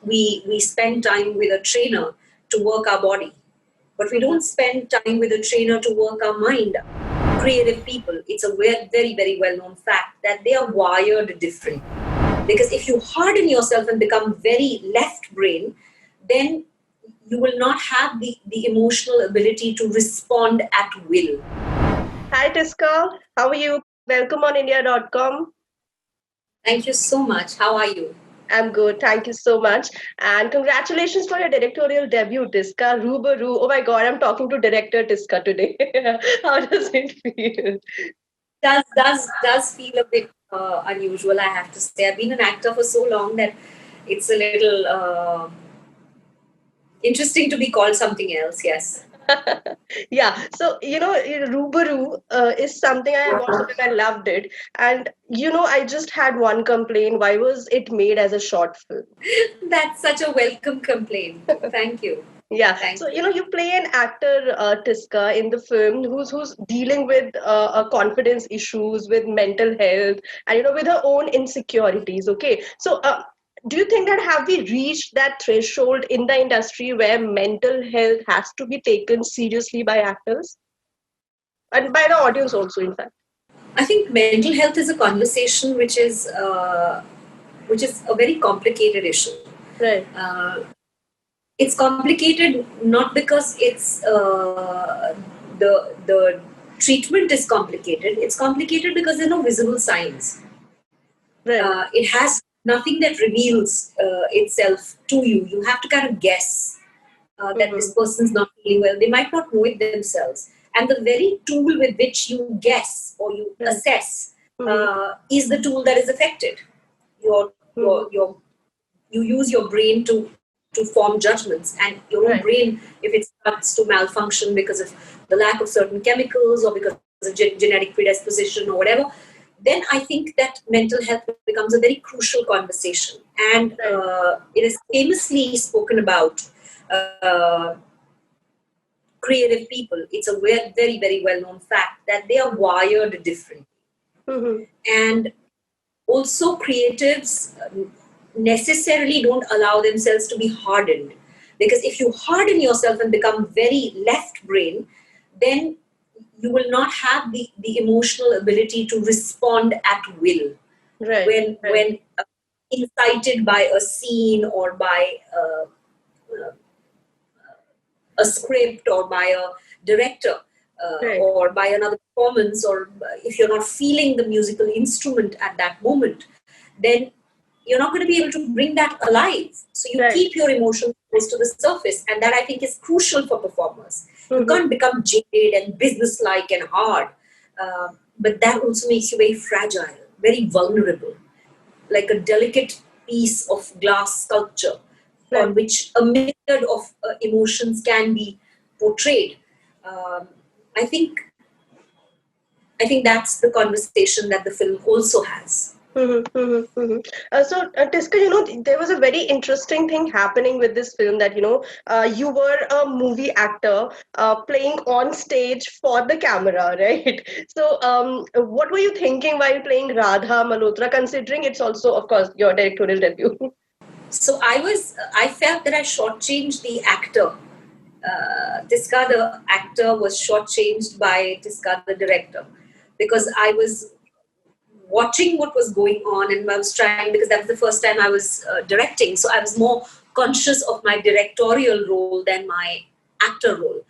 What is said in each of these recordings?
we spend time with a trainer to work our body, but we don't spend time with a trainer to work our mind. Creative people, it's a very, very well-known fact that they are wired different. Because if you harden yourself and become very left brain, then you will not have the emotional ability to respond at will. Hi, Tisca. How are you? Welcome on India.com. Thank you so much. How are you? I'm good. Thank you so much. And congratulations for your directorial debut, Tisca. Rubaru. Oh my God, I'm talking to director Tisca today. How does it feel? Does feel a bit unusual, I have to say. I've been an actor for so long that it's a little interesting to be called something else. Yes. Yeah. So, Rubaru is something I watched it and I loved it. And, I just had one complaint. Why was it made as a short film? That's such a welcome complaint. Thank you. Yeah. Thank So, you. you play an actor, Tisca, in the film who's dealing with confidence issues, with mental health, and, with her own insecurities. Okay. So, do you think that have we reached that threshold in the industry where mental health has to be taken seriously by actors and by the audience also, in fact? I think mental health is a conversation which is a very complicated issue. Right. It's complicated not because it's the treatment is complicated. It's complicated because there are no visible signs. Right. It has nothing that reveals itself to you. You have to kind of guess that this person's not feeling well. They might not know it themselves. And the very tool with which you guess or you assess is the tool that is affected. Your, your, your, you use your brain to form judgments, and your own brain, if it starts to malfunction because of the lack of certain chemicals or because of genetic predisposition or whatever, then I think that mental health becomes a very crucial conversation. And it is famously spoken about creative people. It's a very, very well-known fact that they are wired differently. And also creatives necessarily don't allow themselves to be hardened. Because if you harden yourself and become very left brain, then you will not have the emotional ability to respond at will. When incited by a scene or by a script or by a director or by another performance, or if you're not feeling the musical instrument at that moment, then you're not going to be able to bring that alive. So you keep your emotions close to the surface, and that I think is crucial for performers. You can't become jaded and businesslike and hard, but that also makes you very fragile, very vulnerable, like a delicate piece of glass sculpture on which a myriad of emotions can be portrayed. I think that's the conversation that the film also has. So, Tisca, there was a very interesting thing happening with this film that, you were a movie actor playing on stage for the camera, right? So, what were you thinking while playing Radha Malhotra, considering it's also, of course, your directorial debut? So I felt that I shortchanged the actor. Tisca, the actor, was shortchanged by Tisca, the director, because I was watching what was going on, and I was trying, because that was the first time I was directing, so I was more conscious of my directorial role than my actor role.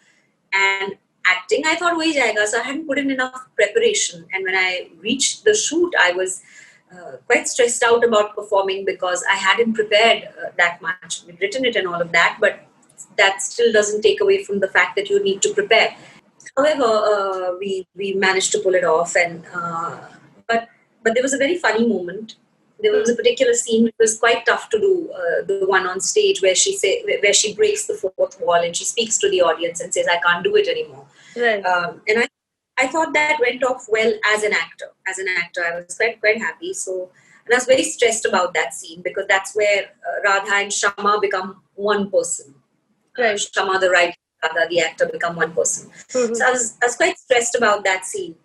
And acting, I thought, wahi jayega, so I hadn't put in enough preparation. And when I reached the shoot, I was quite stressed out about performing because I hadn't prepared that much. We'd written it and all of that, but that still doesn't take away from the fact that you need to prepare. However, we managed to pull it off, and but there was a very funny moment. There was a particular scene which was quite tough to do. The one on stage where she breaks the fourth wall and she speaks to the audience and says, "I can't do it anymore." Right. And I thought that went off well as an actor. As an actor, I was quite happy. So, and I was very stressed about that scene because that's where Radha and Shama become one person. Shama, the writer, Radha, the actor, become one person. So I was quite stressed about that scene.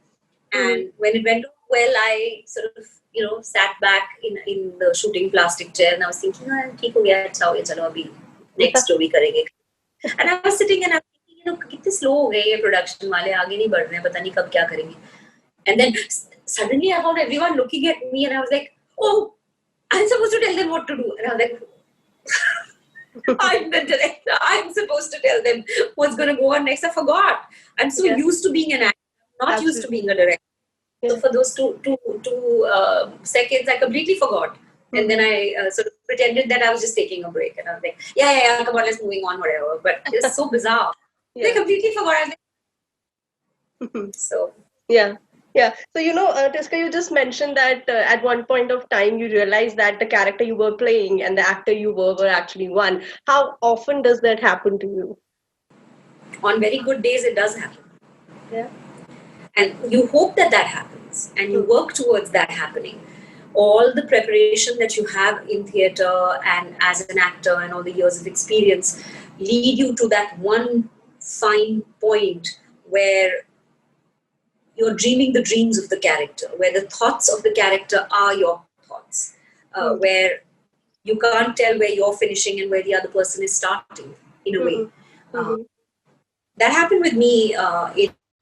And when it went off well, I sort of, sat back in the shooting plastic chair and I was thinking, ठीक हो गया, अच्छा हो गया, चलो अभी next जो भी करेंगे. And I was sitting and I was thinking, कितने slow हो गए ये production वाले, आगे नहीं बढ़ रहे हैं, पता नहीं कब क्या करेंगे. And then suddenly I found everyone looking at me and I was like, oh, I'm supposed to tell them what to do. And I was like, I'm the director. I'm supposed to tell them what's going to go on next. I forgot. I'm so used to being an actor, not used to being a director. So for those two seconds, I completely forgot. And then I sort of pretended that I was just taking a break. And I was like, yeah, come on, let's moving on, whatever. But it's so bizarre. I completely forgot. I was like, so. Yeah. Yeah. So, Tisca, you just mentioned that at one point of time, you realized that the character you were playing and the actor you were actually one. How often does that happen to you? On very good days, it does happen. Yeah. And you hope that happens and you work towards that happening. All the preparation that you have in theatre and as an actor and all the years of experience lead you to that one fine point where you're dreaming the dreams of the character, where the thoughts of the character are your thoughts, where you can't tell where you're finishing and where the other person is starting, in a way. That happened with me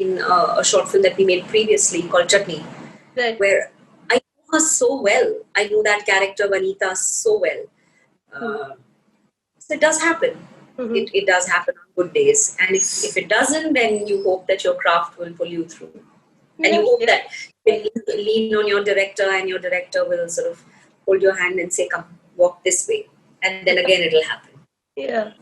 in a short film that we made previously called Chutney, where I know her so well. I know that character, Vanita, so well. So it does happen. It does happen on good days. And if it doesn't, then you hope that your craft will pull you through. And you hope that you lean on your director and your director will sort of hold your hand and say, come, walk this way. And then again, it'll happen. Yeah.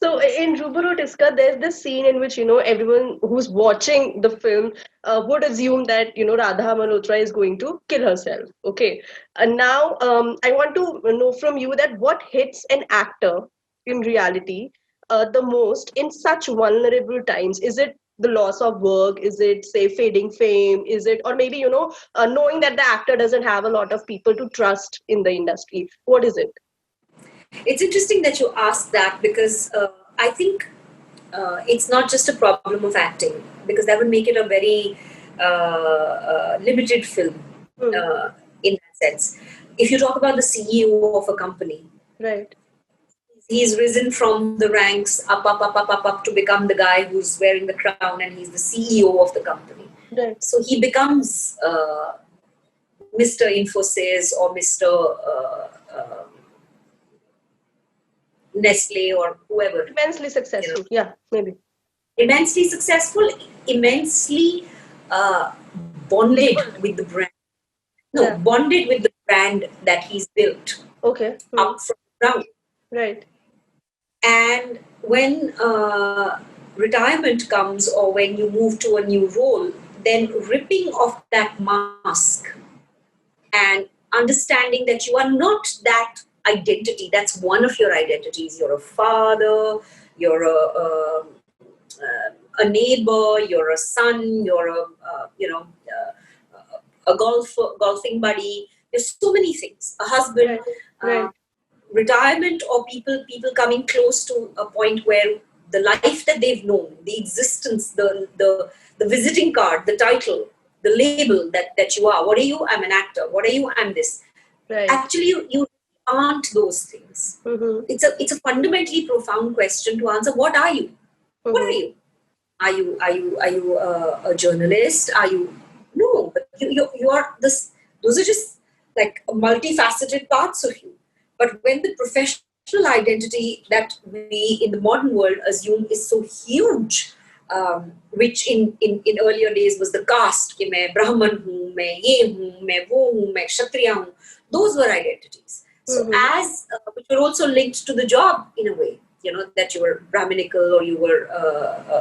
So in Rubaru, Tisca, there's this scene in which, everyone who's watching the film would assume that, Radha Malhotra is going to kill herself. Okay. And now I want to know from you that what hits an actor in reality the most in such vulnerable times? Is it the loss of work? Is it, say, fading fame? Is it, or maybe, knowing that the actor doesn't have a lot of people to trust in the industry? What is it? It's interesting that you asked that because I think it's not just a problem of acting, because that would make it a very limited film in that sense. If you talk about the CEO of a company, right, he's risen from the ranks up to become the guy who's wearing the crown, and he's the CEO of the company. Right. So he becomes Mr. Infosys or Mr. Nestle or whoever. Immensely successful. Yeah, maybe. Immensely successful, immensely bonded with the brand. No, bonded with the brand that he's built. Okay. Up from the ground. Right. And when retirement comes or when you move to a new role, then ripping off that mask and understanding that you are not that identity. That's one of your identities. You're a father, you're a neighbor, you're a son, you're a golfing buddy. There's so many things. A husband, right. Retirement, or people coming close to a point where the life that they've known, the existence, the visiting card, the title, the label that you are. What are you? I'm an actor. What are you? I'm this. Right. Actually, you aren't those things. It's a fundamentally profound question to answer. What are you? What are you? Are you a journalist? Are you? No, but you are this. Those are just like multifaceted parts of you. But when the professional identity that we in the modern world assume is so huge, which in earlier days was the caste, कि मैं Brahman हूँ, मैं ये हूँ, मैं वो हूँ, मैं Kshatriya हूँ. Those were identities. So which were also linked to the job in a way, that you were Brahminical or you were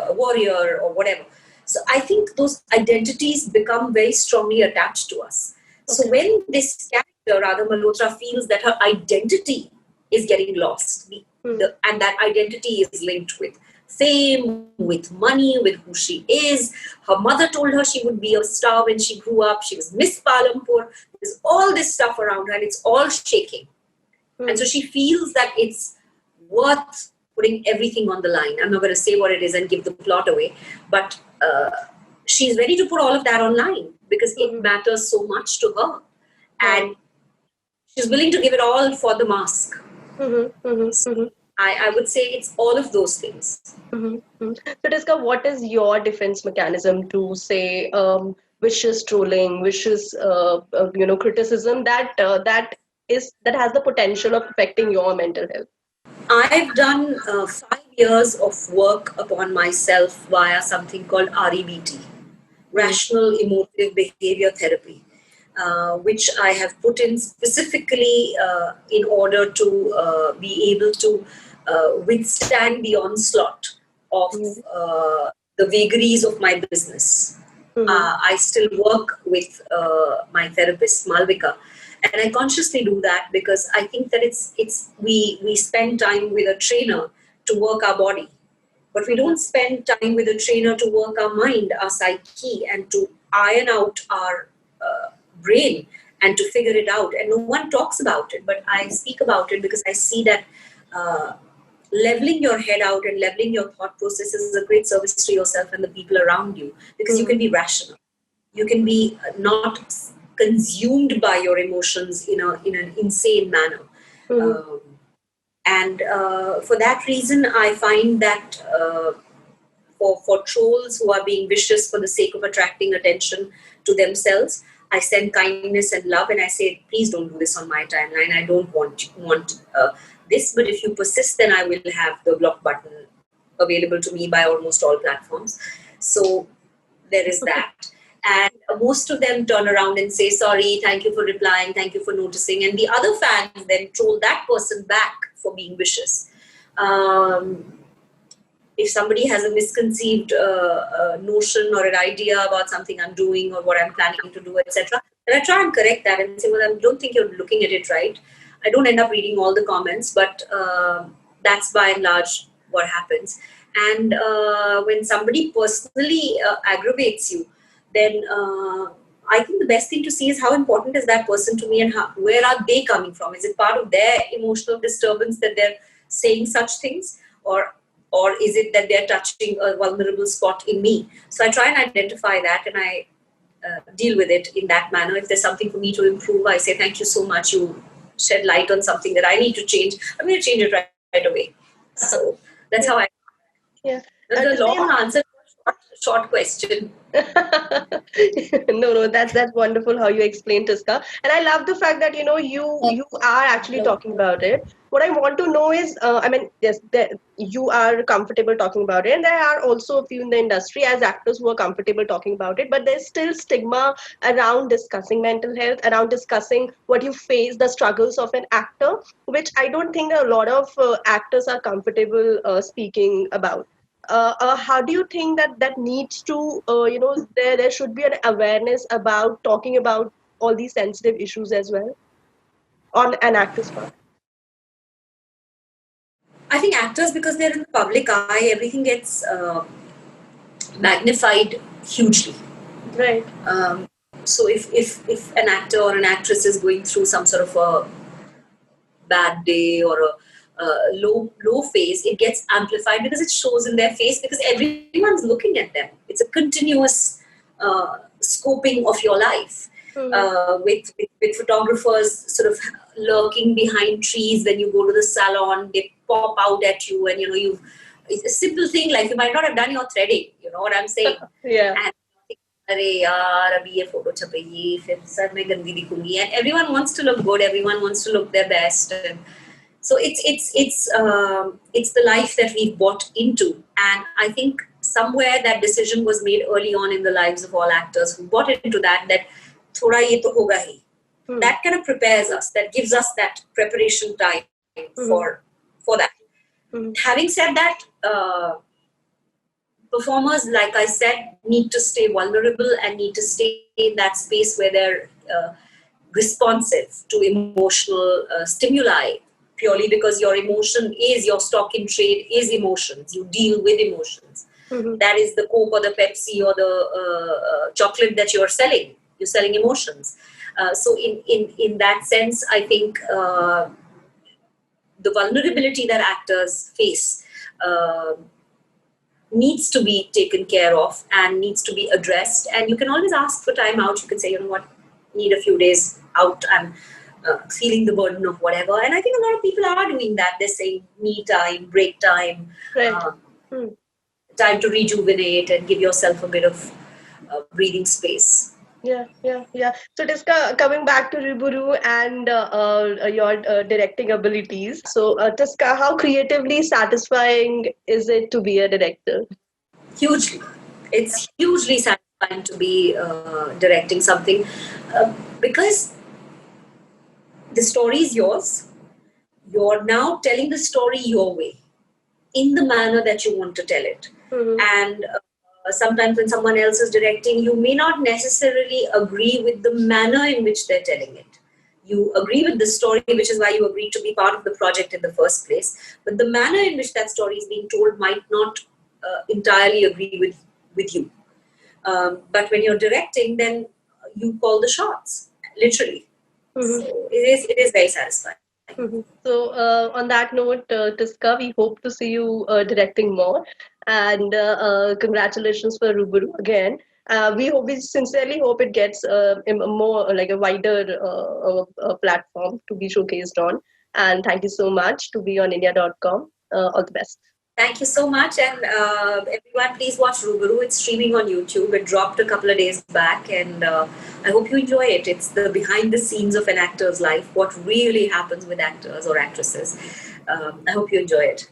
a warrior or whatever. So I think those identities become very strongly attached to us. Okay. So when this character, Radha Malhotra, feels that her identity is getting lost, and that identity is linked with fame, with money, with who she is. Her mother told her she would be a star when she grew up. She was Miss Palampur. There's all this stuff around her and it's all shaking. And so she feels that it's worth putting everything on the line. I'm not going to say what it is and give the plot away, but she's ready to put all of that online. because it matters so much to her. And she's willing to give it all for the mask. So I would say it's all of those things. So, Tisca, what is your defense mechanism to say vicious trolling, vicious criticism that has the potential of affecting your mental health? I've done 5 years of work upon myself via something called REBT, Rational Emotive Behavior Therapy, which I have put in specifically in order to be able to withstand the onslaught of the vagaries of my business. I still work with my therapist, Malvika, and I consciously do that because I think that we spend time with a trainer to work our body, but we don't spend time with a trainer to work our mind, our psyche, and to iron out our brain and to figure it out. And no one talks about it, but I speak about it because I see that leveling your head out and leveling your thought process is a great service to yourself and the people around you, because you can be rational. You can be not consumed by your emotions in an insane manner. And for that reason, I find that for trolls who are being vicious for the sake of attracting attention to themselves, I send kindness and love, and I say, please don't do this on my timeline. I don't want this, but if you persist, then I will have the block button available to me by almost all platforms. So there is that. And most of them turn around and say, sorry, thank you for replying, thank you for noticing. And the other fans then troll that person back for being vicious. If somebody has a misconceived notion or an idea about something I'm doing or what I'm planning to do, etc., then I try and correct that and say, well, I don't think you're looking at it right. I don't end up reading all the comments, but that's by and large what happens. And when somebody personally aggravates you, then I think the best thing to see is how important is that person to me, and where are they coming from? Is it part of their emotional disturbance that they're saying such things, or is it that they're touching a vulnerable spot in me? So I try and identify that, and I deal with it in that manner. If there's something for me to improve, I say, thank you so much. You shed light on something that I need to change. I'm going to change it right away. So that's how I... Yeah. That's a long answer to a short question. No, that's wonderful how you explained, Tisca, and I love the fact that you are actually talking about it. What I want to know is, I mean, yes, you are comfortable talking about it, and there are also a few in the industry as actors who are comfortable talking about it. But there's still stigma around discussing mental health, around discussing what you face, the struggles of an actor, which I don't think a lot of actors are comfortable speaking about. How do you think that needs to there should be an awareness about talking about all these sensitive issues as well on an actor's part? I think actors, because they're in the public eye, everything gets magnified hugely. Right. So if an actor or an actress is going through some sort of a bad day or a low phase, it gets amplified because it shows in their face, because everyone's looking at them. It's a continuous scoping of your life. With photographers sort of lurking behind trees when you go to the salon, they pop out at you, and it's a simple thing like you might not have done your threading. You know what I'm saying? Yeah. And अरे यार अभी ये photo छपेगी फिर sir मैं गंदी दिखूंगी, and everyone wants to look good, everyone wants to look their best, and so it's the life that we've bought into. And I think somewhere that decision was made early on in the lives of all actors who bought into that thoda ye to hoga hi. That kind of prepares us, that gives us that preparation time for that. Having said that, performers, like I said, need to stay vulnerable and need to stay in that space where they're responsive to emotional stimuli, purely because your emotion is your stock in trade, is emotions. You deal with emotions. That is the Coke or the Pepsi or the chocolate that you're selling. You're selling emotions. So in that sense, I think the vulnerability that actors face needs to be taken care of and needs to be addressed. And you can always ask for time out. You can say, you know what, need a few days out. I'm feeling the burden of whatever. And I think a lot of people are doing that. They're saying me time, break time, Right. uh, time to rejuvenate and give yourself a bit of breathing space. Yeah. So, Tisca, coming back to Rubaru and your directing abilities. So, Tisca, how creatively satisfying is it to be a director? Hugely. It's hugely satisfying to be directing something because the story is yours. You're now telling the story your way, in the manner that you want to tell it. Mm-hmm. And sometimes when someone else is directing, you may not necessarily agree with the manner in which they're telling it. You agree with the story, which is why you agreed to be part of the project in the first place. But the manner in which that story is being told might not entirely agree with you. But when you're directing, then you call the shots, literally. Mm-hmm. So it is very satisfying. Mhm. So, on that note, Tisca, we hope to see you directing more. And congratulations for Rubaru again. We sincerely hope it gets more like a wider platform to be showcased on. And thank you so much to be on India.com. All the best. Thank you so much. And everyone, please watch Rubaru. It's streaming on YouTube. It dropped a couple of days back, and I hope you enjoy it. It's the behind the scenes of an actor's life, what really happens with actors or actresses. I hope you enjoy it.